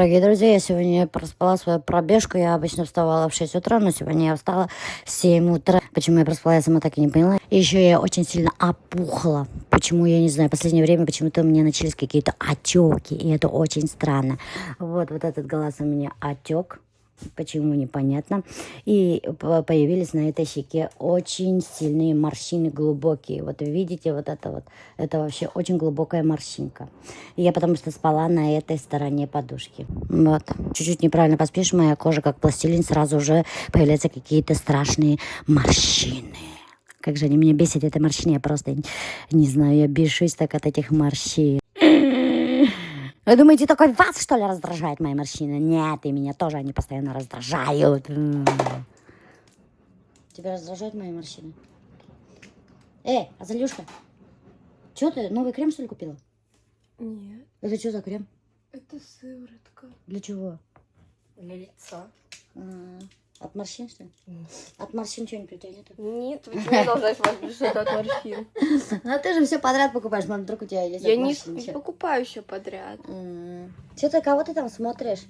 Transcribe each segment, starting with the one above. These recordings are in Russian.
Дорогие друзья, я сегодня проспала свою пробежку. Я обычно вставала в 6 утра, но сегодня я встала в 7 утра. Почему я проспала, я сама так и не поняла. И еще я очень сильно опухла. Почему, я не знаю. В последнее время почему-то у меня начались какие-то отеки, и это очень странно. Вот этот глаз у меня отек. Почему, непонятно. И появились на этой щеке очень сильные морщины, глубокие. Вот видите, это вообще очень глубокая морщинка. И я потому что спала на этой стороне подушки. Вот. Чуть-чуть неправильно поспишь, моя кожа как пластилин, сразу уже появляются какие-то страшные морщины. Как же они меня бесят, эти морщины, я просто не знаю, я бешусь так от этих морщин. Вы думаете, только вас, что ли, раздражает мои морщины? Нет, и меня тоже они постоянно раздражают. Тебя раздражают мои морщины? Азалюшка, что ты, новый крем, что ли, купила? Нет. Это что за крем? Это сыворотка. Для чего? Для лица. От морщин, что ли? От морщин что-нибудь у тебя нету? Нет, почему я должна смотреть от морщин? Ну ты же все подряд покупаешь, может, вдруг у тебя есть Я от не морщин. покупаю все подряд. Что ты, кого ты там смотришь?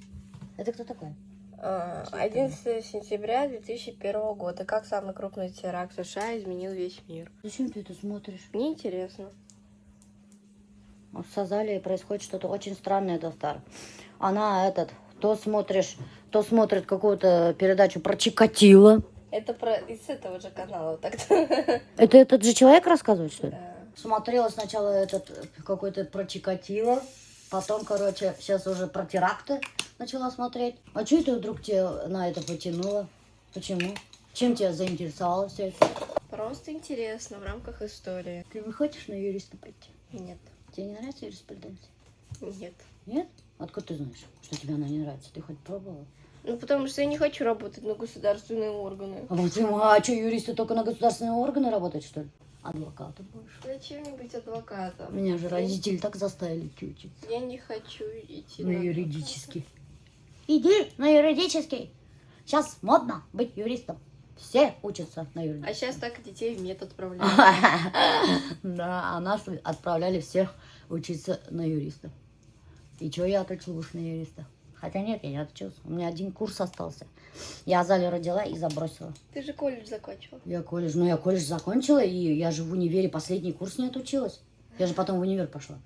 Это кто такой? 11 сентября 2001 года. Как самый крупный теракт в США изменил весь мир? Зачем ты это смотришь? Мне интересно. В Азалии происходит что-то очень странное, Дофтар. Она то смотрит какую-то передачу про Чикатило. Это из этого же канала так-то. Это этот же человек рассказывает, что ли? Да. Смотрела сначала какой-то про Чикатило, потом, сейчас уже про теракты начала смотреть. А что это вдруг тебя на это потянуло? Почему? Чем тебя заинтересовало все это? Просто интересно в рамках истории. Ты не хочешь на юриста пойти? Нет. Тебе не нравится юриспруденция? Нет. Нет? Откуда ты знаешь, что тебе она не нравится? Ты хоть пробовала? Ну, потому что я не хочу работать на государственные органы. А что, юристы только на государственные органы работают, что ли? Адвокатом больше. Зачем мне быть адвокатом? Меня же родители так заставили учиться. Я не хочу идти На адвоката. юридический. Иди на юридический. Сейчас модно быть юристом. Все учатся на А юридическом. сейчас так детей в мед отправляют. Да, а нас отправляли всех учиться на юриста. И что я отучил уж на юриста? Хотя нет, я не отучился. У меня один курс остался. Я Азалию родила и забросила. Ты же колледж закончила. Я колледж закончила, и я же в универе последний курс не отучилась. Я же потом в универ пошла.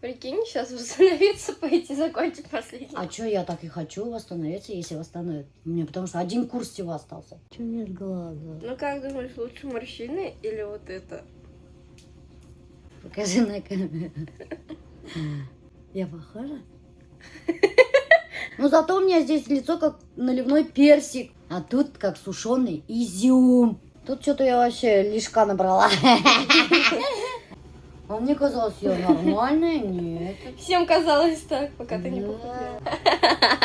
Прикинь, сейчас восстановиться, пойти закончить последний. А что я так и хочу восстановиться, если восстановят? Мне потому что один курс всего остался. Че нет глаза? Ну как думаешь, лучше морщины или вот это? Покажи на камеру. Я похожа? Ну зато у меня здесь лицо как наливной персик, а тут как сушеный изюм. Тут что-то я вообще лишка набрала. А мне казалось, я нормальная, нет. Всем казалось так, пока ты не Да. похудела.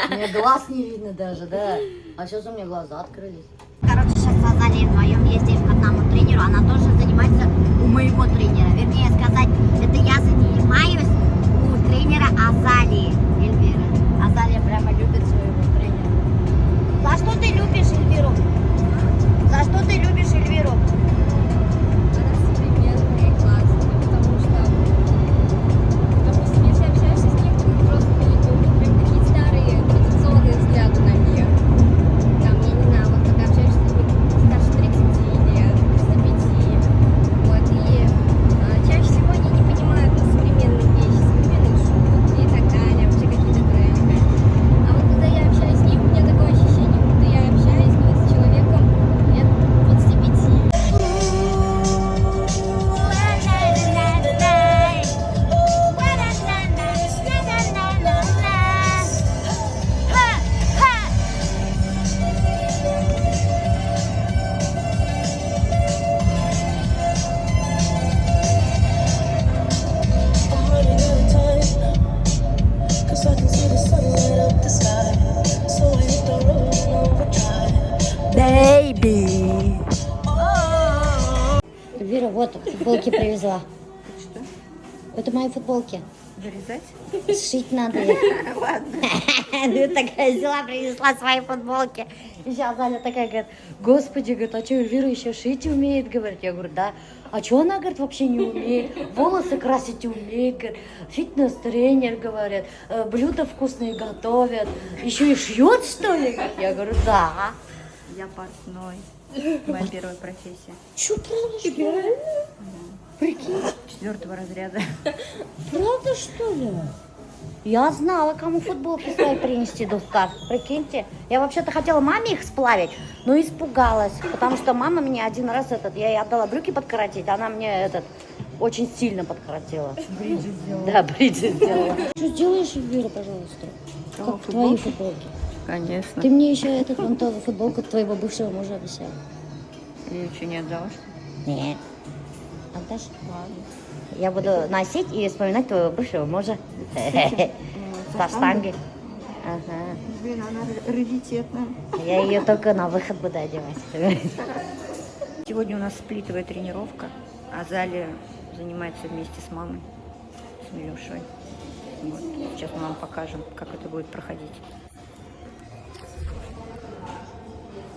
Мне глаз не видно даже, да. А сейчас у меня глаза открылись. Короче, сейчас в Азалии вдвоем ездишь к одному тренеру, она тоже занимается у моего тренера. Вернее сказать, это я занимаюсь у тренера Азалии, Эльвиры. Азалия прямо любит своего тренера. За что ты любишь Эльвиру? За что ты любишь Эльвиру? Она современная и классная, потому что если общаешься с некоторыми взрослыми людьми, у них прям такие старые традиционные взгляды на мир. Там, я не знаю, вот когда общаешься с людьми старше 30 лет, 35, вот, и чаще всего они не понимают современные вещи, современные шутки и так далее, вообще какие-то тренды. А вот когда я общаюсь с ним, у меня такое ощущение, будто я общаюсь с человеком лет 25. Бэйби! Эльвира, вот футболки привезла. Что? Это мои футболки. Вырезать? Сшить надо их. Ты такая взяла, принесла свои футболки. И сейчас Аня такая говорит, господи, говорит, а что, Эльвира еще шить умеет? Говорит, я говорю, да. А что она, говорит, вообще не умеет? Волосы красить умеет, говорит. Фитнес-тренер, говорят. Блюда вкусные готовят. Еще и шьет, что ли? Я говорю, да. Я портной. Моя первая профессия. Че, правда, что ли? Прикинь. 4 разряда. Правда, что ли? Я знала, кому футболки свои принести, Достар. Прикиньте. Я вообще-то хотела маме их сплавить, но испугалась. Потому что мама мне один раз я ей отдала брюки подкоротить, она мне очень сильно подкоротила. Бриджи сделала. Да, бриджи сделала. Что сделаешь, Вера, пожалуйста? Кого, Как твои футболки? футболки. Конечно. Ты мне еще вон ту футболку твоего бывшего мужа обещала. Я еще не отдала, что ли? Нет. Отдашь? Ладно. Я буду носить и вспоминать твоего бывшего мужа. Со штанги. Ага. Блин, она раритетная. Я ее только на выход буду одевать. Сегодня у нас сплитовая тренировка. А Залия занимается вместе с мамой, с Милюшей. Вот. Сейчас мы вам покажем, как это будет проходить.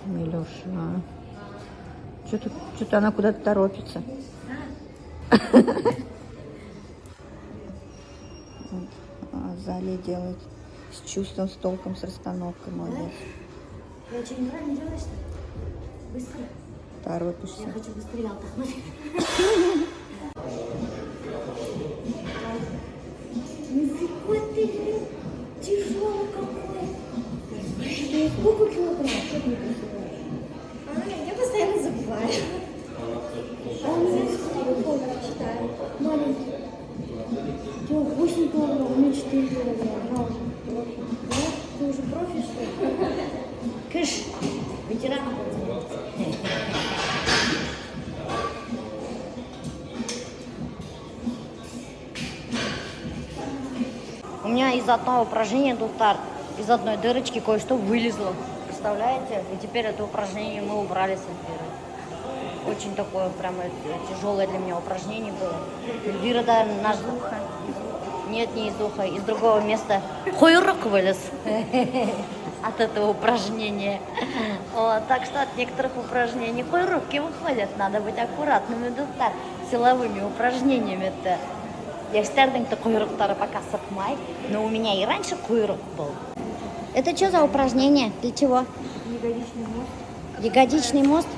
Милюша. Что-то она куда-то торопится. Вот. А Залия делает с чувством, с толком, с расстановкой. Молодец. Я что, неправильно делаешь-то? Быстро. Торопишься. Я хочу быстрее отдохнуть. Какой ты тяжелый какой. Сколько килограмм? Что ты не представляешь? Я постоянно забываю. А у меня сколько читаю? Маленький. У тебя 8 килограмм, у меня 4 килограмма. Да? Ты уже профи, что ли? Кыш, ветеран. У меня из одного упражнения, Достар, из одной дырочки кое-что вылезло. Представляете? И теперь это упражнение мы убрали с Эльвирой. Очень такое прямо тяжелое для меня упражнение было. Эльвира, да, наш... Нет, не из уха, из другого места. Хуйрок вылез от этого упражнения. Вот, так что от некоторых упражнений хуйруки выходят. Надо быть аккуратными, Достар, силовыми упражнениями-то. Яштердинг-то куйруктары пока сапмай, но у меня и раньше куйрук был. Это что за упражнение? Для чего? Ягодичный мост. Ягодичный мост?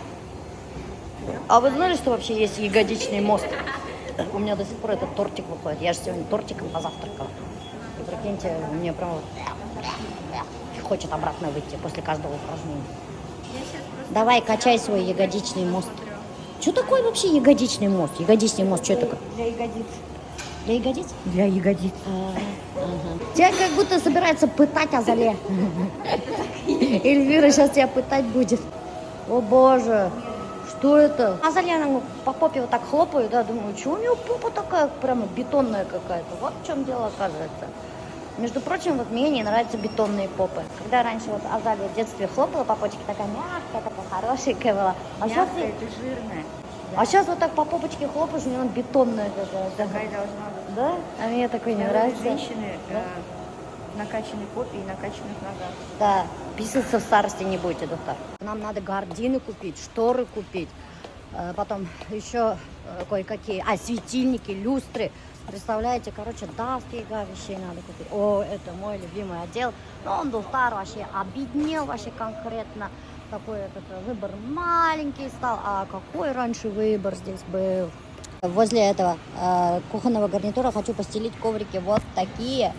А вы знали, что вообще есть ягодичный мост? У меня до сих пор этот тортик выходит. Я же сегодня тортиком позавтракала. И прикиньте, мне прям вот хочет обратно выйти после каждого упражнения. Давай, качай свой ягодичный мост. Что такое вообще ягодичный мост? Ягодичный мост, что это такое? Для ягодиц. Для ягодиц? Для ягодиц. Тебя как будто собирается пытать Азалия. Эльвира сейчас тебя пытать будет. О боже, что это? Азалия по попе вот так хлопаю, да, думаю, что у нее попа такая прямо бетонная какая-то. Вот в чем дело оказывается. Между прочим, вот мне не нравятся бетонные попы. Когда раньше вот Азалия в детстве хлопала по почке, такая мягкая, такая хорошенькая была. Мягкая, это жирная. А сейчас вот так по попочке хлопаешь, у нее она бетонная какая-то. Такая должна быть. Да? А мне такой не Я нравится. люблю женщины в накачанной попе и накачанных ногах. Да, писаться в старости не будете, доктор. Нам надо гардины купить, шторы купить, потом еще кое-какие, светильники, люстры. Представляете, короче, дофига вещей надо купить. О, это мой любимый отдел. Но он, доктор, вообще обеднел вообще конкретно. Такой выбор маленький стал. А какой раньше выбор здесь был? Возле этого кухонного гарнитура хочу постелить коврики вот такие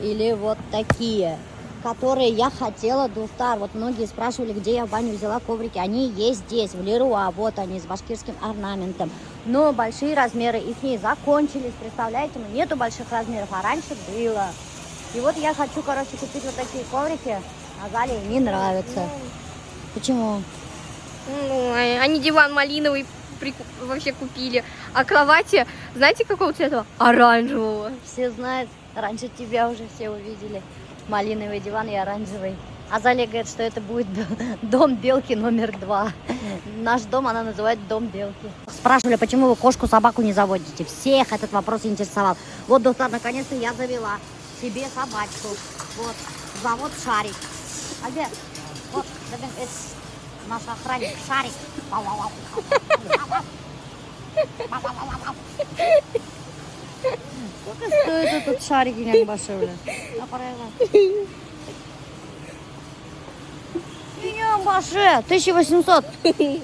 или вот такие, которые я хотела, Достар. Вот многие спрашивали, где я в баню взяла коврики. Они есть здесь, в Леруа. Вот они, с башкирским орнаментом. Но большие размеры их не закончились. Представляете, нету больших размеров, а раньше было. И вот я хочу, короче, купить вот такие коврики. А Зале не нравится. Почему? Ну, они диван малиновый вообще купили. А кровати, знаете, какого цвета? Оранжевого. Все знают, раньше тебя уже все увидели. Малиновый диван и оранжевый. А Зале говорит, что это будет дом белки номер 2. Наш дом она называет дом белки. Спрашивали, почему вы кошку, собаку не заводите. Всех этот вопрос интересовал. Вот, доктор, наконец-то я завела себе собачку. Вот, зовут Шарик. А где? Вот, это наш охранник Шарик. Сколько стоит этот шарик, Иняк Башевля? Иняк Баше, 1800.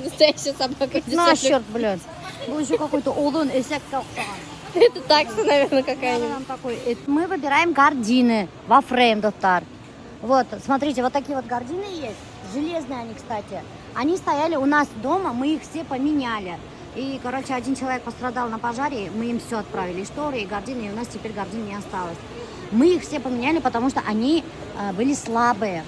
Настоящая собака. На черт, блядь. Был еще какой-то олдун эсек калсан. Это такса, наверное, какая-нибудь. Там такой. Мы выбираем гардины во фрейм, доктор. Вот, смотрите, вот такие вот гардины есть. Железные они, кстати. Они стояли у нас дома, мы их все поменяли. И, короче, один человек пострадал на пожаре, мы им все отправили, и шторы, и гардины, и у нас теперь гардин не осталось. Мы их все поменяли, потому что они были слабые.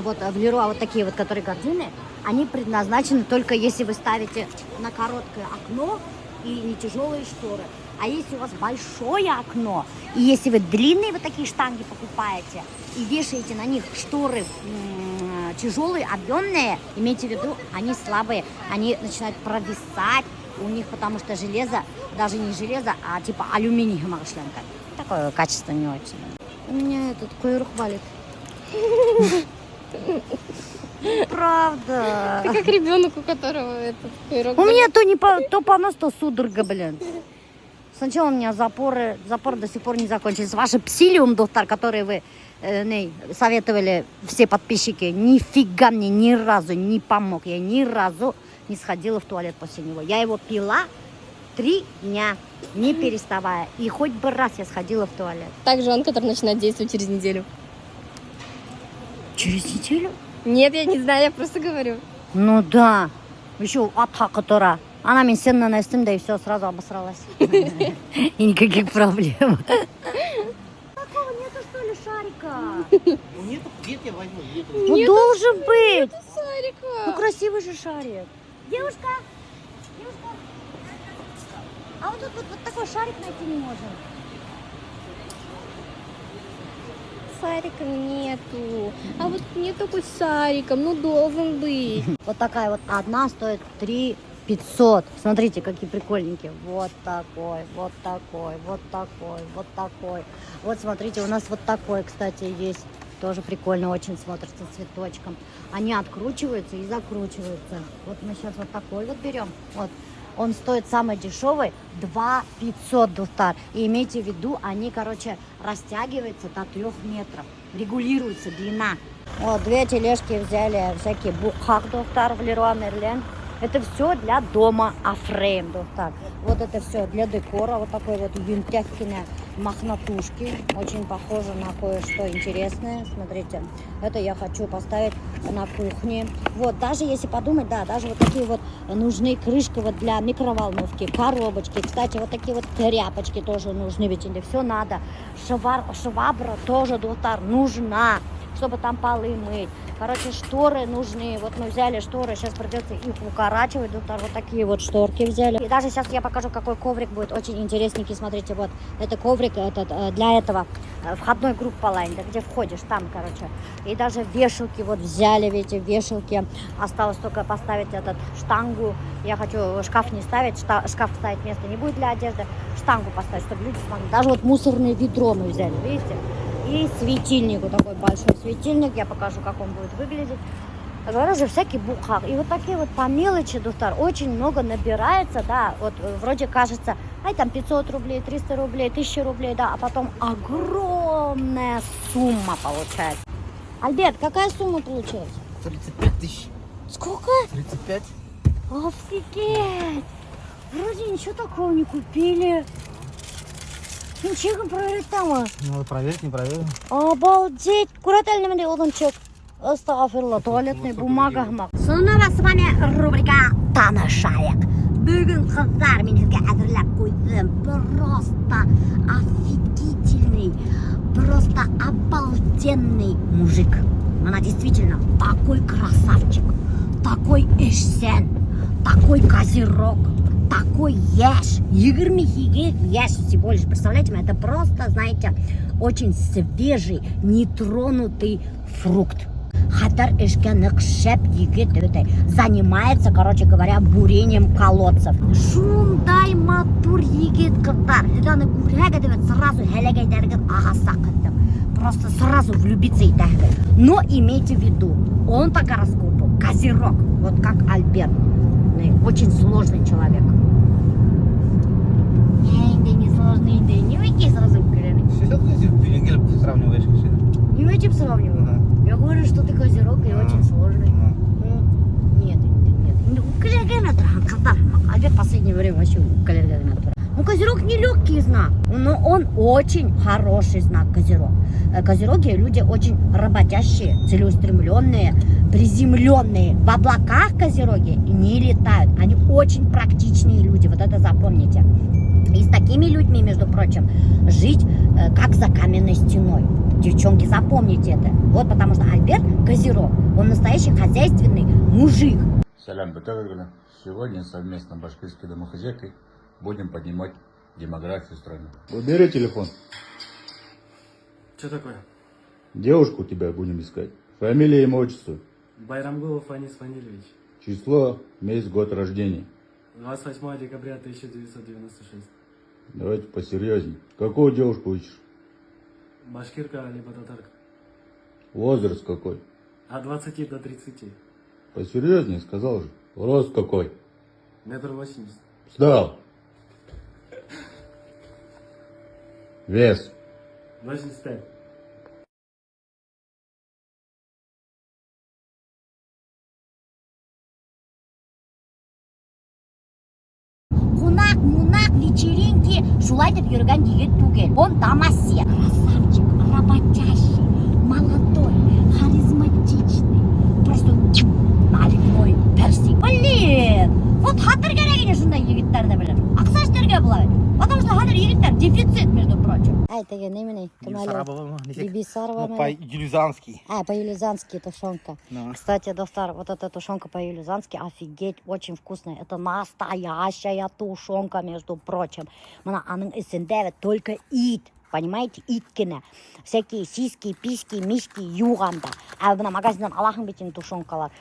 Вот в Леруа вот такие вот, которые гардины, они предназначены только если вы ставите на короткое окно и не тяжелые шторы. А если у вас большое окно, и если вы длинные вот такие штанги покупаете и вешаете на них шторы тяжелые, объемные, имейте в виду, они слабые, они начинают провисать у них, потому что железо, даже не железо, а типа алюминий гамашленка. Такое качество не очень. У меня этот койрух валит. Правда. Ты как ребенок, у которого этот пирог. У меня то понос, то судорога, блин. Сначала у меня запоры до сих пор не закончились. Ваши псилиум, доктор, которые вы советовали все подписчики, нифига мне ни разу не помог. Я ни разу не сходила в туалет после него. Я его пила 3 дня, не переставая. И хоть бы раз я сходила в туалет. Также он, который начинает действовать через неделю. Через неделю? Нет, я не знаю, я просто говорю. Ну да. Еще атха, которая. Она меня сенно настым, да и все, сразу обосралась. И никаких проблем. Такого нету, что ли, шарика? Нету, где я возьму? Нету. Ну должен быть. Ну Сарика. красивый же шарик. Девушка, а вот тут вот такой шарик найти не можем. Сарика нету. А вот нет такой с сариком, ну должен быть. Вот такая вот одна стоит 3500. Смотрите, какие прикольненькие. Вот такой, вот такой, вот такой, вот такой. Вот смотрите, у нас вот такой, кстати, есть. Тоже прикольно очень смотрится цветочком. Они откручиваются и закручиваются. Вот мы сейчас вот такой вот берем. Вот. Он стоит самый дешевый 2500 доктор. И имейте в виду, они, короче, растягиваются до 3 метров. Регулируется длина. Вот, 2 тележки взяли всякие бухак доктор в Леруа Мерлен. Это все для дома, афрейм доктор. Вот это все для декора. Вот такой вот юнтяхкина мохнатушки. Очень похоже на кое-что интересное. Смотрите, это я хочу поставить на кухне. Вот, даже если подумать, да, даже вот такие вот нужны крышки вот для микроволновки, коробочки. Кстати, вот такие вот тряпочки тоже нужны, ведь или все надо. Швабра тоже, доктор, нужна, чтобы там полы мыть. Короче, шторы нужны. Вот мы взяли шторы, сейчас придется их укорачивать. Доктор, вот такие вот шторки взяли. И даже сейчас я покажу, какой коврик будет очень интересненький. Смотрите, вот это коврик этот, для этого входной группы лайн, да, где входишь, там, короче. И даже вешалки вот взяли, видите, вешалки. Осталось только поставить этот штангу. Я хочу шкаф не ставить, шкаф ставить место не будет для одежды. Штангу поставить, чтобы люди смогли. Даже вот мусорное ведро мы взяли, видите? И светильник, вот такой большой светильник. Я покажу, как он будет выглядеть. Говорю же, всякий бухак. И вот такие вот по мелочи, доктор, очень много набирается, да. Вот вроде кажется, ай, там 500 рублей, 300 рублей, 1000 рублей, да. А потом огромная сумма получается. Альберт, какая сумма получается? 35 тысяч. Сколько? 35. Офигеть! Вроде ничего такого не купили. Ничего проверить там. Надо проверить, не проверил. Обалдеть! Курательный удончик. Астафирла, туалетная бумага. Снова с вами рубрика «Танышайық». Бүгін қыздар мен сізге әзірлеп қойдым. Просто офигительный, просто обалденный мужик. Она действительно такой красавчик, такой эшсен, такой козерог, такой еш. 22 еш всего лишь. Представляете, это просто, знаете, очень свежий, нетронутый фрукт. Хатар эшкенек шеп егет занимается, короче говоря, бурением колодцев. Шундай матур егет кыттар. Хиданы гуряга сразу хелегайдергет агаса кыттым. Просто сразу влюбиться и так. Но имейте в виду, он по гороскопу козерог, вот как Альберт. Очень сложный человек. Нейде, не выйти сразу в колены. Что ты перегель сравниваешь? Не этим сравниваю. Я говорю, что ты козерог и очень сложный. Ну, нет. Ну, коллега Катар. Альберт в последнее время вообще коллега Катар. Ну, козерог не легкий знак, но он очень хороший знак, козерог. Козероги люди очень работящие, целеустремленные, приземленные. В облаках козероги не летают. Они очень практичные люди, вот это запомните. И с такими людьми, между прочим, жить как за каменной стеной. Девчонки, запомните это. Вот потому что Альберт Козерог, он настоящий хозяйственный мужик. Салям Батагана. Сегодня совместно с башкирской домохозяйкой будем поднимать демографию страны. Убери телефон. Что такое? Девушку тебя будем искать. Фамилия, имя, отчество. Байрамгулов Фанис Фанильевич. Число, месяц, год рождения. 28 декабря 1996. Давайте посерьезнее. Какую девушку ищешь? Башкирка либо татарка. Возраст какой? От 20 до 30. Посерьезнее, сказал же. Рост какой? 1,80 м. Встал. Вес. 85. Кунак, вечеринки, шулай деп йөргән егет түгел. Он домосед. Красавчик, работящий, молодой, харизматичный. Просто наливной персик. Блин, вот хатыр керегіне шундай егеттерді білер. Ақса іштерге бұлай. Потому что хатыр егеттер дефицит, между прочим. Ай, ты не Бибисарова. Ну, по-юлизански. По-юлизански тушенка. Ну. Кстати, достар, вот эта тушенка по-юлизански, офигеть, очень вкусная. Это настоящая тушенка, между прочим. Она исендевит только ит. Понимаете, иткина. Всякие сиськи, письки, мишки, юганда. А в магазинах Аллахом бетин тушенкалар,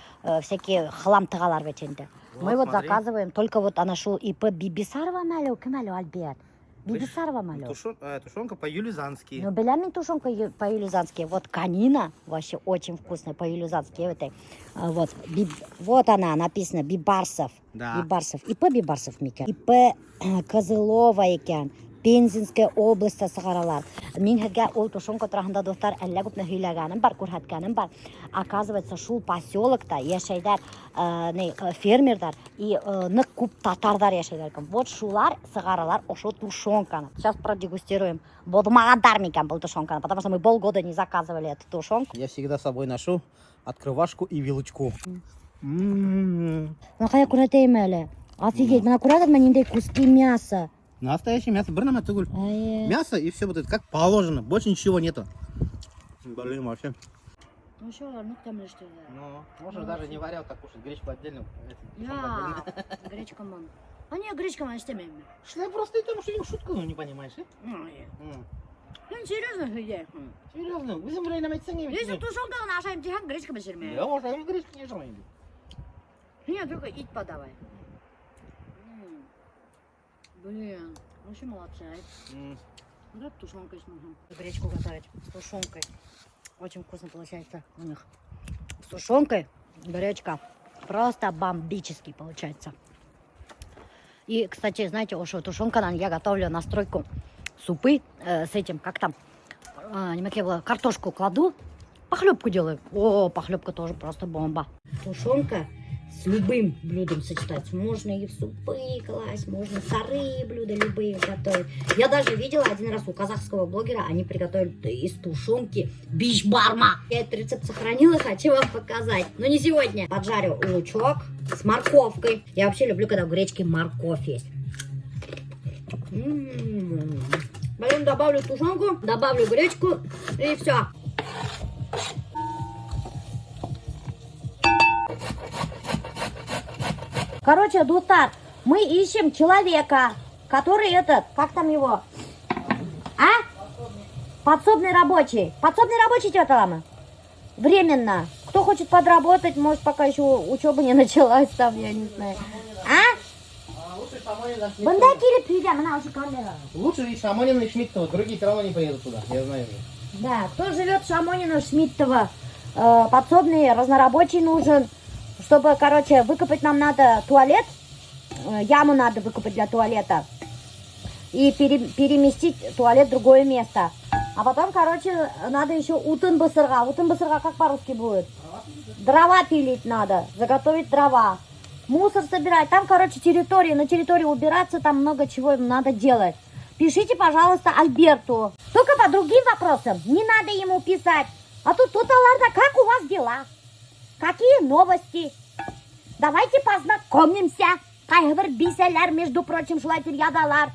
всякие хлам тыгалар бетинде. Мы вот смотри. заказываем, только вот она шел и по Бибисарова малю, кемалю Альберт. Бибисарова малю. Тушенка по-юлизански. Ну, была мне тушенка по-юлизански. Вот канина, вообще очень вкусная по-юлизански. Вот, вот она, написано Бибарсов. Да. Бибарсов. И по Бибарсов мекен. И по Козылова екен. Пензенская область сагаралар. Минхага ол тушенка трахында достар әллә күпне һөйләгәнем бар, күрһәткәнем бар. Оказывается, шул поселокта яшәйдәр фермердар и нык күп татардар яшәйдәр. Вот шулар сыгаралар ошо тушенканы. Сейчас продегустируем. Булмагандар микән был тушенканы, потому что мы полгода не заказывали эту тушенку. Я всегда с собой ношу открывашку и вилочку. Ну, кая күрәтәйем әле. Офигеть, менә күрәдер менә куски мяса. Настоящее мясо. Брнама тугуль. Мясо и все вот это как положено. Больше ничего нету. Блин, вообще. Ну что, ну там что? Ну, можно даже не варя вот так кушать. Гречку отдельно. Я, гречка ман. А не, гречка ман, что мем. Что я просто это что шутку не понимаешь, Ну, серьезно, где? Серьезно, вы земля на медицине. Если тушенка наша имтихан, гречка бешерме. Я уже гречку не желаю. Нет, только ить подавай. Блин, вообще молодцы. Вот эту тушенкой смогу. Гречку готовить с тушенкой. Очень вкусно получается у них. С тушенкой гречка просто бомбический получается. И, кстати, знаете, что тушенка я готовлю на стройку супы с этим, как там, картошку кладу, похлебку делаю. О, похлебка тоже просто бомба. Тушенка с любым блюдом сочетать. Можно и в супы класть, можно сырые блюда любые готовить. Я даже видела один раз у казахского блогера, они приготовили из тушенки бишбарма. Я этот рецепт сохранила, хочу вам показать. Но не сегодня. Поджарю лучок с морковкой. Я вообще люблю, когда в гречке морковь есть. Потом добавлю тушенку, добавлю гречку и все. Короче, Дутар, мы ищем человека, который как там его? Подсобный рабочий. Подсобный рабочий, тетя Лама? Временно. Кто хочет подработать, может, пока еще учеба не началась, там, я не знаю. Лучше и Шамонина, и Шмидтова. Другие все равно не поедут туда, я знаю уже. Да, кто живет в Шамонина, Шмидтова, подсобный, разнорабочий нужен. Чтобы, выкопать нам надо туалет, яму надо выкопать для туалета. и переместить туалет в другое место. А потом, короче, надо еще утын бысырга. Утын бысырга как по-русски будет? Дрова пилить надо, заготовить дрова. Мусор собирать. Там, короче, территория. На территории убираться, там много чего надо делать. Пишите, пожалуйста, Альберту. Только по другим вопросам. Не надо ему писать. А тут ладно, как у вас дела? Какие новости? Давайте познакомимся. Кайгыбыр бисәләр, между прочим, шулай ядалар.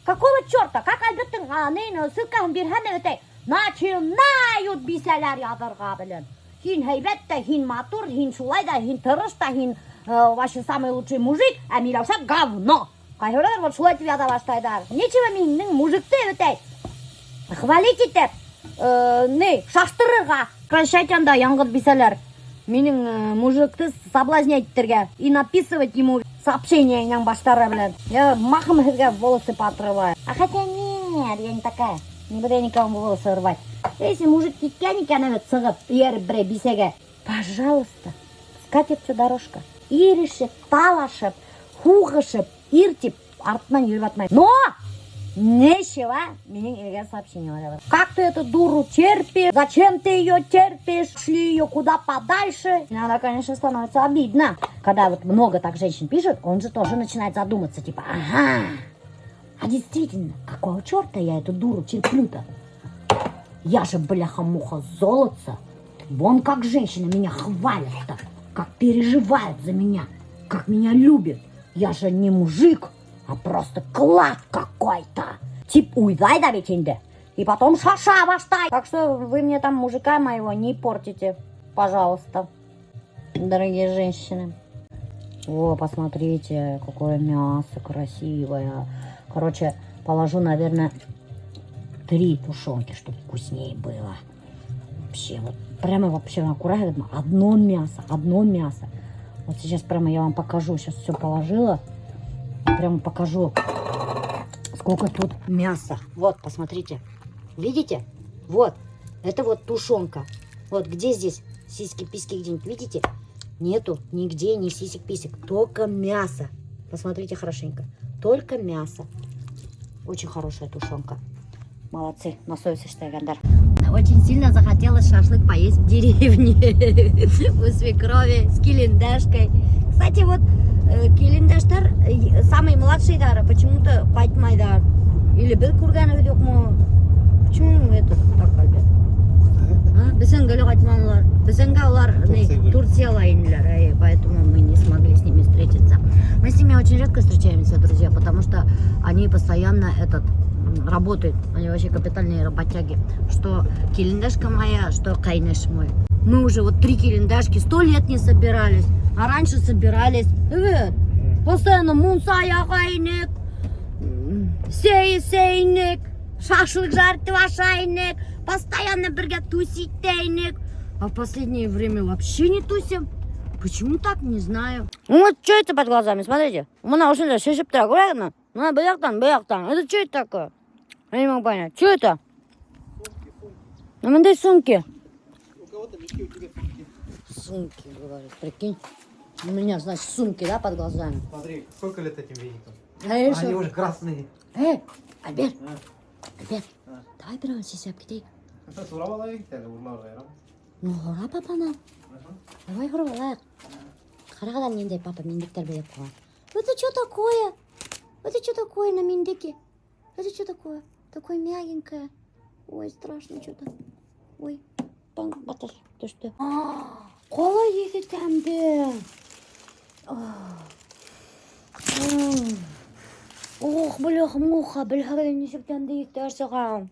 Какого черта? Как Альберттың ссылкасын бирһәм өтәй. Начинают бисәләр ядырга белән. Хин һәйбәт тә, хин матур, хин шулай да, хин тырыш та, хин вообще самый лучший мужик, а Миләүшә говно. Кайгылар вот шулай ята башлайдар. Нечего минең мужикты өтәй. Хвалить итеп, шаштырырга. Прощать анда яңгыр бисәләр. Минең мужикты соблазнять итәргә и написывать ему сообщение яң баштары белән. Я махым һезгә волосы поотрываю. А хотя нет, я не такая. Не буду я никому волосы рвать. Если мужик киткән икән, сыгып, ияреп берәй бисәгә, пожалуйста, скатертью дорожка. Ирешеп, талашып, хугышып, иртип, артынан йөреп атмай. Но! Нечего менің елге сообщение. Как ты эту дуру терпишь? Зачем ты ее терпишь? Шли ее куда подальше? Иногда, конечно, становится обидно. Когда вот много так женщин пишет, он же тоже начинает задуматься. Типа, ага, а действительно, какого черта я эту дуру терплю-то? Я же, бляха-муха, золотца. Вон как женщины меня хвалят-то. Как переживают за меня. Как меня любят. Я же не мужик. А просто клад какой-то. Тип уйдай да ведь инде. И потом шаша баштай. Так что вы мне там мужика моего не портите. Пожалуйста. Дорогие женщины. О, посмотрите, какое мясо красивое. Короче, положу, наверное, 3 тушенки, чтобы вкуснее было. Вообще, вот прямо вообще аккуратно. Одно мясо. Вот сейчас прямо я вам покажу. Сейчас все положила. Прямо покажу, сколько тут мяса. Вот, посмотрите. Видите? Вот. Это вот тушенка. Вот где здесь сиськи-письки где-нибудь, видите? Нету нигде ни сисек-писек. Только мясо. Посмотрите хорошенько. Только мясо. Очень хорошая тушенка. Молодцы. На совести штайгандар. Очень сильно захотелось шашлык поесть в деревне. У свекрови с килиндашкой. Кстати, вот келиндештер, самый младший дар, почему-то пайтмайдар. Или был кургановый докмо. Почему это так, Альберт? Бесенгалю хатманлар. Бесенгалар Турция лайнлер, поэтому мы не смогли с ними встретиться. Мы с ними очень редко встречаемся, друзья, потому что они постоянно работают. Они вообще капитальные работяги. Что келиндешка моя, что кайнеш мой. Мы уже вот 3 келиндашки 100 лет не собирались. А раньше собирались. Постоянно мунсая кайнек, сейнек, шашлык жарить вашайнек. Постоянно бірге туситейнек. А в последнее время вообще не тусим. Почему так, не знаю. Вот что это под глазами, смотрите. У меня уже шишип так, аккуратно. Это что это такое? Я не могу понять. Что это? На мандай сумки. У кого-то мешки, у тебя сумки. Сумки, говорит, прикинь. У меня, значит, сумки, да, под глазами. Смотри, сколько лет этим веникам? Они уже красные. Альберт, давай прямо сисяпки тей. Ну, гора папана. Давай гора. Қарағадан нендей папа мендіктер беріп қойған. Это что такое? Это что такое на мендеке? Это что такое? Такое мягенькое. Ой, страшно что-то. Ой, панк баташ. То что? Қалай еді тәмді. Ох, бляха-муха, несіп тәмді ектер саған.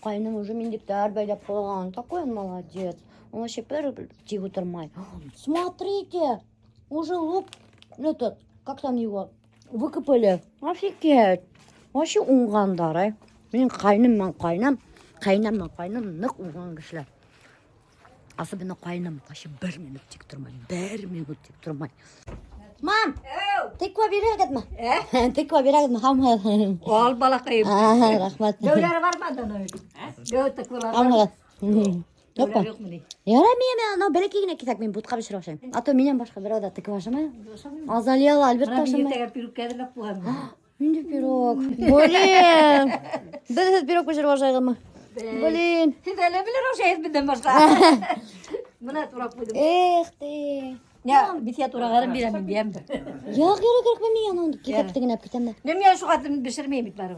Қайным уже мендіктер байлап қойған. Такой он молодец. Он вообще первый тихо тормай. Смотрите, уже лук, как там его, выкопали. Офигеть. Вообще уңғандар, ай. Менің қайным, нық уңған кішілер. Особенно қайным, вообще 1 минут тек тұрмай. Мам, тыква берегет ма? Тыква берегет ма? Хамға. Ол балақайым. Рахмат. Дөулері бар ма дана өйді? Дөу тықвылар. Хамға. Дөулері жоқ мұны? Яра мен берекегіне кетек мен бұтқа бішір оқшайым. А то менен башқа бір ода тыква жамай. Азалияла Альберт Мен жамай. ертеге пиріп кәділіп бұған. Менде пирог. Блин. Біз этот пирог пішіріп алшайғымы. Блин. Әлі білер оша езбіден башқа. Мұна турап қойдым. Эх ты. Я бітия турағарым беремін деймді. Я керек мен януын кетептігін әп кетемді. Мен шуғатым бішірмеймін бары.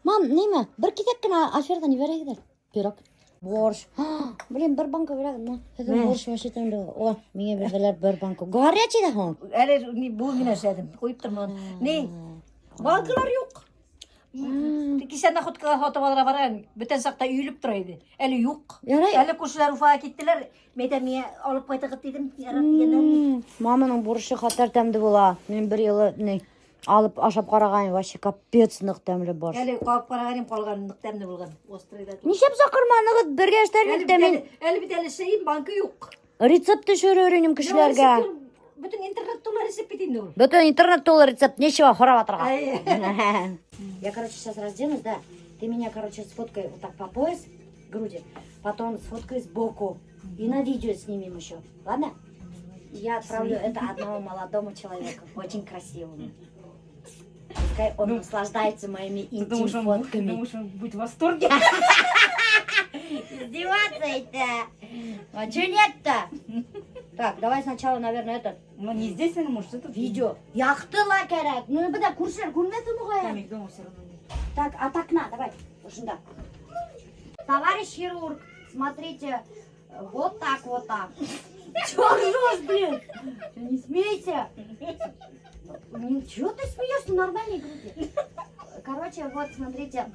Мам, неме? Бір кетек кіна ашерді не берегдер? Пирог. Борщ. Блин, бір банка берегдер, ма? Это борщ вообще там да. О, менге бергелер бір банка. Горячий да хон. Әлі бұл мен әшедім. Қойып тұрмын. Не? Банкалар жоқ. Кисен находкаға хатып алыра барайын. Бүтін сақта үйіліп тұрайды. Әлі жоқ. Ярай. Әлі көшілер Уфаға кеттілер. Мен алып қайтығып дедім. Маманың борщы қатар тәмді бола. Мен бір елі не алып ашап қараған вообще капец нық тәмлі борщ. Әлі қалып қарағаным қалған нық тәмді болған. Острыйда. Нешеп сақырманығы бірге әштәрмектемен Әлі бітәлі шейін банкы жоқ. рецепті шөр өренім кішілерге. Бүтін интернет толы рецепт бетейін ол. Бүтін интернет толы рецепт нечего хорап атырға. Я, короче, сейчас разденусь, да. Ты меня, короче, сфоткай вот так по пояс, груди, потом сфоткай сбоку. И на видео снимем еще. Ладно? Я отправлю это одному молодому человеку. Очень красивому. Пускай он наслаждается моими интим-фотками. Думаешь, он будет в восторге? Издеваться это. А че нет-то? Так, давай сначала, наверное, это Ну, не здесь, наверное, может, это видео. Яхтыла керек. Ну, бада курсер, курметі мұғая. дома все равно нет. Так, от окна, давай. Ушында. Товарищ хирург, смотрите, вот так, вот так. Чё ржёшь, блин? Ты не смейся. Чего ты смеешься? Нормальные груди. Короче, вот, смотрите,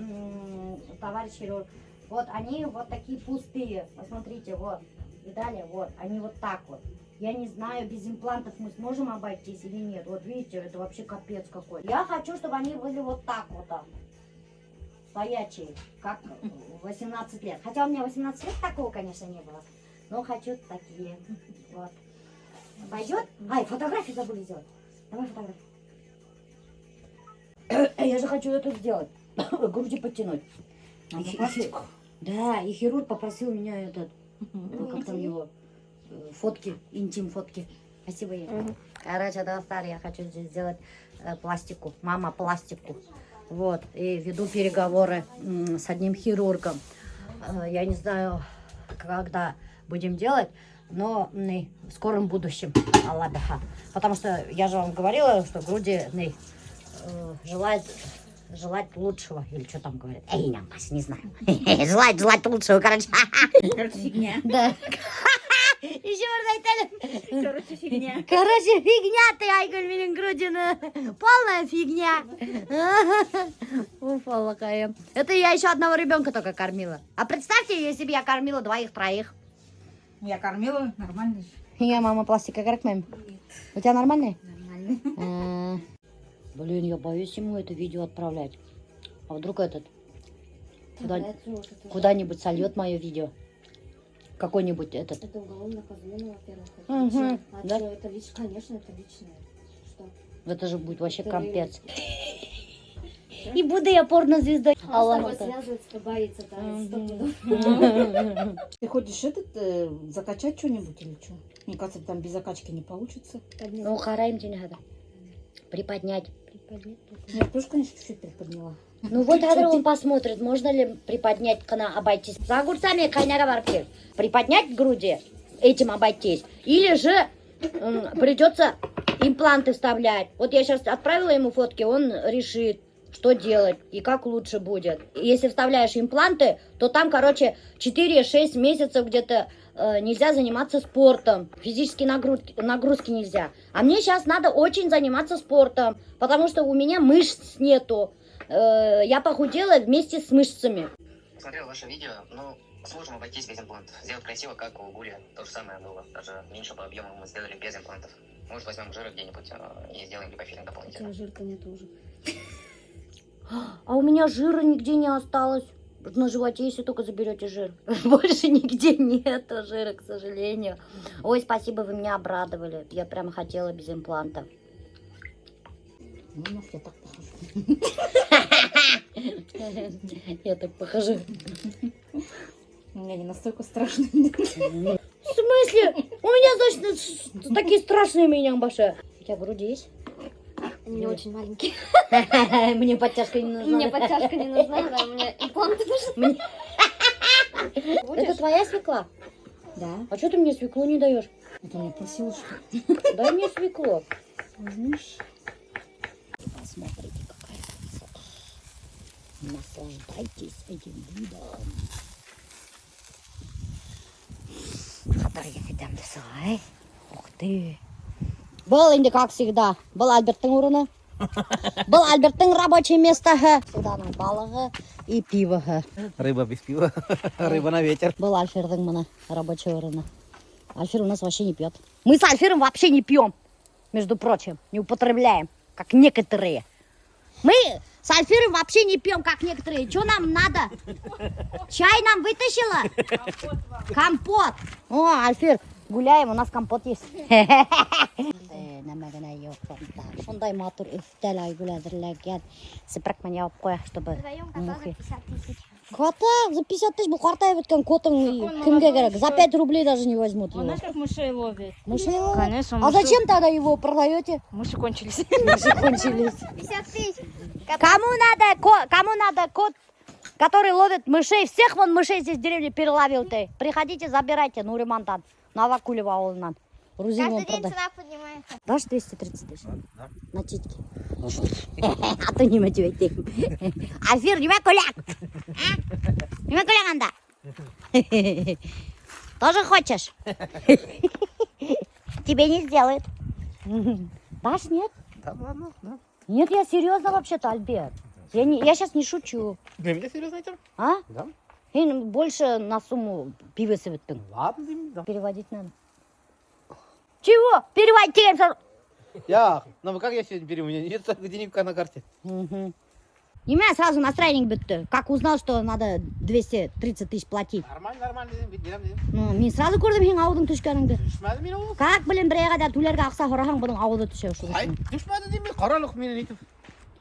товарищ хирург, вот они вот такие пустые. Посмотрите, вот. Видали? Вот, они вот так вот. Я не знаю, без имплантов мы сможем обойтись или нет. Вот видите, это вообще капец какой. Я хочу, чтобы они были вот так вот. Стоячие, как 18 лет. Хотя у меня 18 лет такого, конечно, не было. Но хочу такие. Вот. Пойдет? Ай, фотографию забыли сделать. Давай фотографию. Я же хочу это сделать. Груди подтянуть. Да, и хирург попросил меня этот, как там его, фотки, интим-фотки. Спасибо ей. Короче, достали, я хочу здесь сделать пластику. Мама, пластику. Вот, и веду переговоры с одним хирургом. Я не знаю, когда будем делать, но в скором будущем. Аллаха. Потому что я же вам говорила, что груди желать лучшего. Или что там говорят? Эй, не знаю. Желать лучшего, короче. Короче, фигня. Да. Еще раз Короче, фигня. Короче, фигня ты, Айгуль, менің грудина. Полная фигня. Уфа, лакая. Это я еще одного ребенка только кормила. А представьте, если бы я кормила двоих-троих. Я кормила, нормально. Я мама пластика как мем. У тебя нормальный? Нормально. Блин, я боюсь ему это видео отправлять. А вдруг этот куда-нибудь сольет мое видео? Какой-нибудь этот. Это уголовно наказуемо, во-первых. Угу, да? Это лично, конечно, это личное. Что? Это же будет вообще капец. И буду я порнозвездой. Просто связываться, боится, да, Ты хочешь закачать что-нибудь или что? Мне кажется, там без закачки не получится. Ну, хараем тебе надо. Приподнять. Я тоже, конечно, чуть-чуть приподняла. Ну вот, когда он посмотрит, можно ли приподнять, обойтись. За огурцами коняга варки. Приподнять груди, этим обойтись. Или же придется импланты вставлять. Вот я сейчас отправила ему фотки, он решит, что делать и как лучше будет. Если вставляешь импланты, то там, короче, 4-6 месяцев где-то нельзя заниматься спортом. Физические нагрузки нельзя. А мне сейчас надо очень заниматься спортом, потому что у меня мышц нету. Я похудела вместе с мышцами. Смотрел ваше видео, ну, сложно обойтись без имплантов. Сделать красиво, как у Гули, то же самое было. Даже меньше по объему мы сделали без имплантов. Может, возьмем жир где-нибудь и сделаем липофилинг дополнительно. Жирка нет уже. А у меня жира нигде не осталось. На животе, если только заберете жир. Больше нигде нету жира, к сожалению. Ой, спасибо, вы меня обрадовали. Я прямо хотела без имплантов. Ну, у нас я так похожу. Я так похожу. У меня не настолько страшно. В смысле? У меня, значит, такие страшные меня баши. У тебя груди есть? Они не очень маленькие. Мне подтяжка не нужна. Мне подтяжка не нужна, да, мне импланты нужны. Это твоя свекла? Да. А что ты мне свеклу не даешь? Это я просила, что Дай мне свеклу. возьмешь. Посмотрите, какая красота. Наслаждайтесь этим видом. Фотографиям десай. Ух ты. Был инде, как всегда. Был Альберттың урыны. Был Альберттың рабочее место. Суданың балығы и пивығы. Рыба без пива. Рыба на ветер. Был Альфердің мына рабочий урыны. Альфер у нас вообще не пьет. Мы с Альфером вообще не пьем. Между прочим, не употребляем, как некоторые. Мы с Альфером вообще не пьем, как некоторые. Что нам надо? Чай нам вытащила? Компот. О, Альфер, гуляем, у нас компот есть. Шондай матур үфтәл айгүләдерләгән. Сыпракман ябып куя, чтобы мухи. 50 тысяч. Кота, за 50 тысяч, бұл қартайып өткен котың кімге керек? За 5 рублей даже не возьмут его. Она как мышей ловит. Мышей ловит? Конечно, А зачем тогда его продаете? Мыши кончились. Мыши кончились. 50 тысяч. Кому надо кот, который ловит мышей? Всех вон мышей здесь в деревне переловил ты. Приходите, забирайте, Нуримантан, Новокулева ауылынан. Грузин Каждый вам день продай. цена поднимается. Дашь 230 тысяч? На титьки. А то не мотивирует. Афир, не куляк. Не куляк анда. Тоже хочешь? Тебе не сделают. Дашь, нет? Да ладно, да. Нет, я серьезно вообще-то, Альберт. Я сейчас не шучу. Для меня серьезно это? А? Да. Больше на сумму пива сывыттың. Ладно, Дим, да. Переводить надо. Чего? Переводить тебе сразу. Я, ну как я сегодня беру? У меня нет денег на карте. И у меня сразу настроение бітті. Как узнал, что надо 230 тысяч платить. Нормально, берем. Ну, мен сразу көрдім сенің ауылдың түшкеніңді. Düşmedi mi o? Как білем бір айға да төлерге ақса қораһаң бұның ауылда түшеу Hayır, düşmedi değil mi? Каралық менен этим.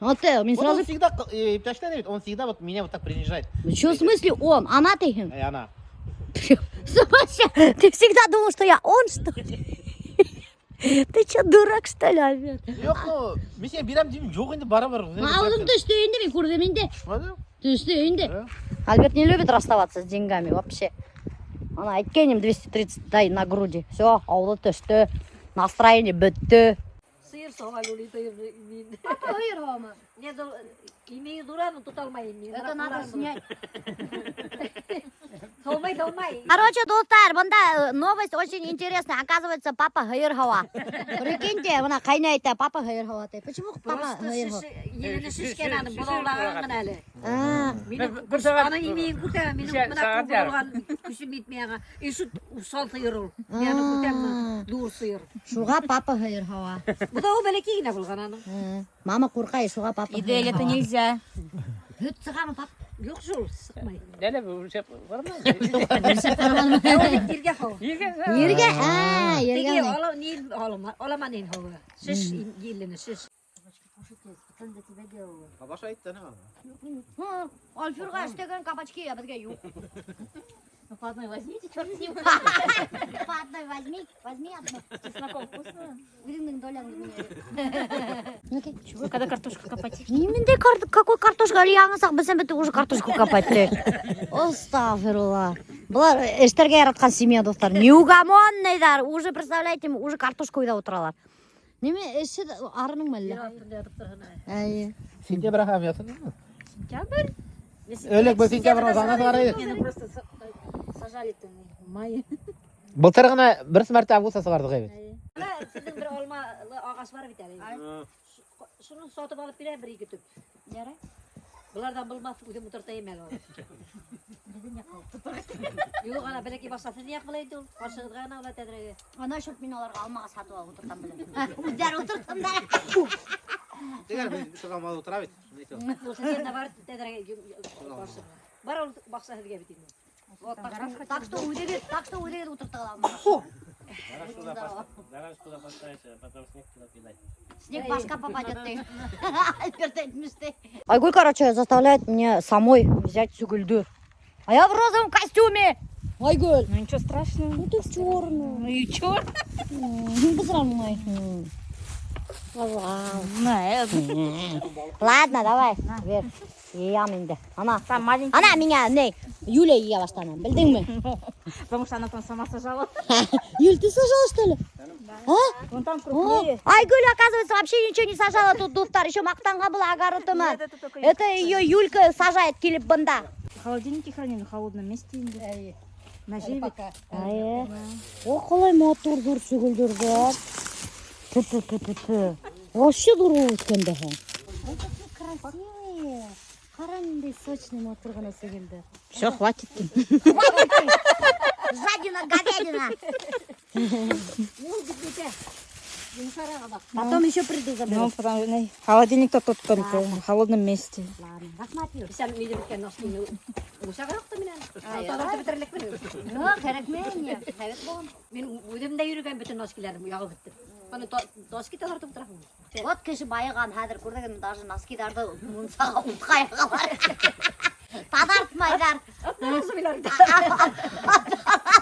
Вот мен Вот он сразу... всегда, точно говорит, он всегда вот меня вот так принижает. Что в смысле он? Она ты? И она. Слушай, ты всегда думал, что я он, что ли? Ты что, дурак, что ли, Альберт? Yok mu? Ben seni birem diyeyim, yok indi barabar. Ауылдың түшті үйінде, мен көрдім енді. Düşmedi. Түшті үйінде. Альберт не любит расставаться с деньгами вообще. Она айткенем 230 дай на груди. Все, ауылы түшті. Настроение бітті. Сиыр соғалули тойыр. Hayır ama. Кимеyi дурану туталмайын. Это надо снять. Толмай. Короче, достар, мында новость очень интересная. Оказывается, папа Гайырхауа. Прикиньте, мына қайнайта папа Гайырхауа. Почему папа Гайырхауа? Елені шешкен аны бұлаулағанмын әлі. А, Ана емейін күтә, менің мына көп болған күшім етмеяға. Еші ұсал сиыр ол. Мені күтәм дуыр сиыр. шуға папа Гайырхауа. Бұда ол бәлекейіне болған аны. Мама куркай, шуға папа Гайырхауа. нельзя. Үт сығамы папа? Жоқ жол, сықмай. Ерге қау. Ерге? А, ерге. Теге оламан ен қауы. Шеш еліні, шеш. Баbaş ayıttı ne var? Альфюрға істеген кабачки, а бізге юк. По одной возьмите, черт с ним. По одной возьми одну. Чесноком вкусно. Өзіңнің доляңды мне. Чего, когда картошку копать? Неменде какой картошка? Аяңызақ білсем бітті уже картошку копать. Астағфирулла. Бұлар эштерге яратқан семья достар. Неугомонныйдар. Уже, представляете, уже картошка ойда отыралар. Неме, эші арының мәлі? Әйе. Sentябрь hamyasın değil mi? Сентябрь? Öyle bu sentябрь zanası var ya. Мені просто сажали-то в мае. Былтыр ғана бір мәрте августасы бардық evet. Сіздің бір алмалы ағаш бар бит әлі. Шunu сатып алып берем бір-екі түп. Жарай. Бұлардан білмасын, өте мұтырта емел ол. Yok ana belki başlasın yak bulaydı ol. Başladığı ana ola tedrege. Ана шөп мен оларға алмаға сатып алып отырсам білем. Өздері отырсындар. Tekrar ben şuradan mal otur evet. Yok sen de var tedrege başladı. Бар ол бақса сізге бітейін. Так что уйдет отырта аламын. Снег башка попадет ты. Альберт айтмышты. Айгуль, короче, заставляет меня самой взять сюгульду. А я в розовом костюме. Айгуль. Ну ничего страшного. Ну ты в черную. Ну и чё? Ну, посрамной. Ладно, давай. Ver. Yiyem indi. Ana. Ana меня ne? Юля ей başladı. Bildin mi? Потому что она там сама сажала. Юль, ты сажала, что ли? А? Вон там О, крупнее. Айгуль, оказывается, вообще ничего не сажала. Тут дуфтар. Еще мақтанға был огородыма. Это ее Юлька сажает келіп бында. В холодильнике храним, на холодном месте. На живе. О, қалай мотор дур сүгілдірді. Ту-ту-ту-ту-ту. Вообще дұру өткенді. Красивые. Қараңындай сочный мотор ғана секілді. Все, хватит. Жадина, говядина. Потом еще приду Ну, заберу. потому что холодильник-то тут только в холодном месте. Ладно, посмотрю. Sen midemken nostin musa karoqta minä. Todella bitirelik minä. Yok, gerek mi? Evet, bon. Мен үдемдә йөргән бөтен носкиләрем ягып бетте. Аны носки тартып торам. Вот кеше байыған хәзер күрдеген даже носкиларды мунсаға утқай қалар. Тадартмайдар.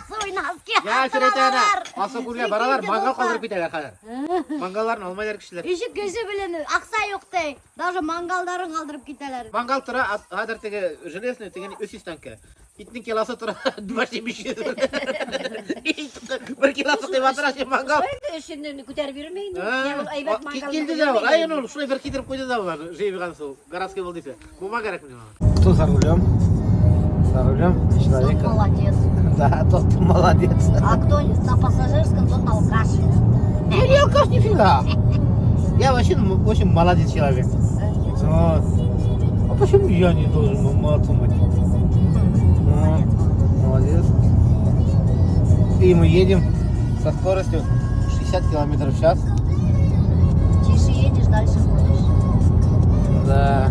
Свой носки. Я сіретені асы күрге баралар, мангал қалдырып кетелер қазір. Мангалларын алмайдар кішілер. Еще кеше білін ақса жоқтай. Даже мангалдарын қалдырып кетелер. Мангал тұра, адыр теге железный, тегені өсіз танкі. Иттің келасы тұра, дүмәште беші. Бір келасы қиып атыра, сен мангал. Эшенне күтәреп йөрмәйин. Келді де бар. Айын ол, шулай бір кедіріп қойды да бар. Жейбіған сол, городской бол дейсі. Бума керек мне. Кто за рулем? За рулем человека. Молодец. Да, тот молодец. А кто на пассажирском, тот алкаш. Я не алкаш нифига. Я вообще очень молодец человек. А почему я не должен молодцом быть? Молодец. И мы едем со скоростью 60 километров в час. Тише едешь, дальше ходишь. Да.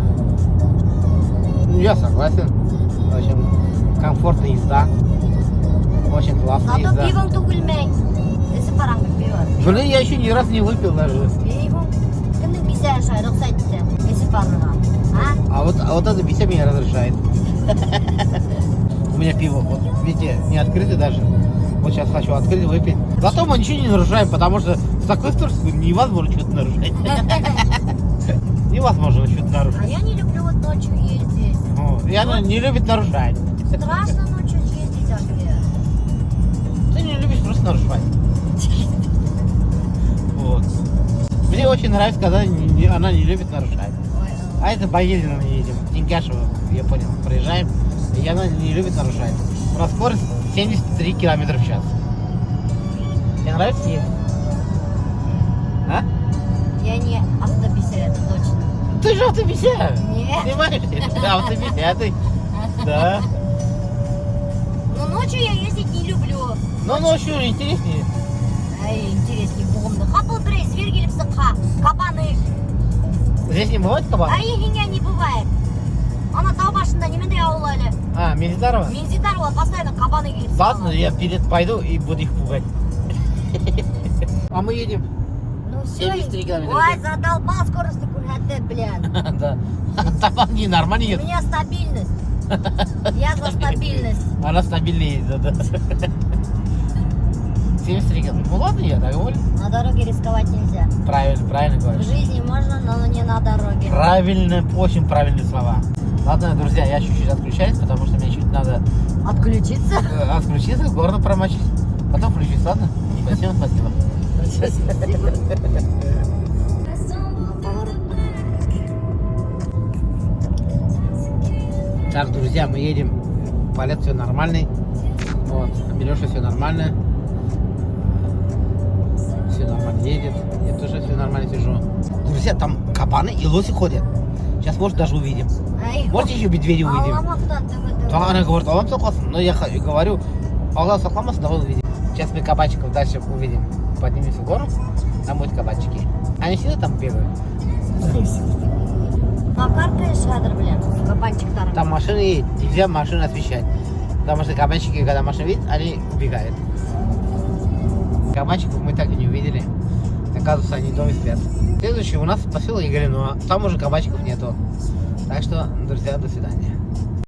Ну, я согласен. Очень комфортная езда. Очень классная Зато езда. пивом түгілмей. Если параңғы пиво. Блин, я еще ни разу не выпил даже. Пивом. Кімдің бисә шай, рұқсат етсе. Если параңға. А вот это бися меня разрешает. У меня пиво, вот видите, не открыто даже. Вот сейчас хочу открыть, выпить. Зато мы ничего не нарушаем, потому что с такой скоростью невозможно что-то нарушать. Невозможно что-то нарушить. А я не люблю вот ночью ездить. И она не любит нарушать. Страшно ночью ездить, Агля. Ты не любишь просто нарушать. Вот. Мне очень нравится, когда она не любит нарушать. А это по Ельцину мы едем. Тинькашево, я понял, проезжаем. И она не любит нарушать. У нас скорость 73 километра в час. Тебе нравится ездить? А? Я не автобисе, это точно. Ты же автобися. Нет. Понимаешь? Автобися, ты. Да. Но ночью я ездить не люблю. Но ночью интереснее. Ай, интереснее, бомбы. Хапал брей, зверь келіпсі қа. Кабаны. Здесь не бывает кабан? А егеня не бывает. Она тау башында немендей ауыл әлі. А, Мензидарова? Мензидарова постоянно кабаны келіпсі. Ладно, я вперед пойду и буду их пугать. А мы едем. Ну все. 73 километра. Ой, задолбал скорости кургатте, блядь. Да. Там не нормально У едет. меня стабильность. Я за стабильность. Она стабильнее едет, да. 73 километра. Ну ладно, я доволен. На дороге рисковать нельзя. Правильно, правильно В говоришь. жизни можно, но не на дороге. Правильно, очень правильные слова. Ладно, друзья, я чуть-чуть отключаюсь, потому что мне чуть надо Отключиться? отключиться, горло промочить. Потом включусь, ладно? Спасибо, спасибо. Так, друзья, мы едем. Полет все нормальный. Вот, Милеша все нормально. Все нормально едет. Я тоже все нормально сижу. Друзья, там кабаны и лоси ходят. Сейчас, может, даже увидим. Может, еще медведя увидим. Да, она говорит, Аллах соколсон. Но я говорю, Аллах соколсон, давай увидим. Сейчас мы кабачиков дальше увидим. Поднимемся в гору, там будут кабачики. Они всегда там бегают. Макаркаешь, Адр, блядь, кабанчик-таром. Там машины едут, нельзя машины освещать. Потому что кабачики, когда машина видит, они убегают. Кабачиков мы так и не увидели. Оказывается, они дома спят. Следующий у нас поселок Игоря, но там уже кабачиков нету. Так что, друзья, до свидания.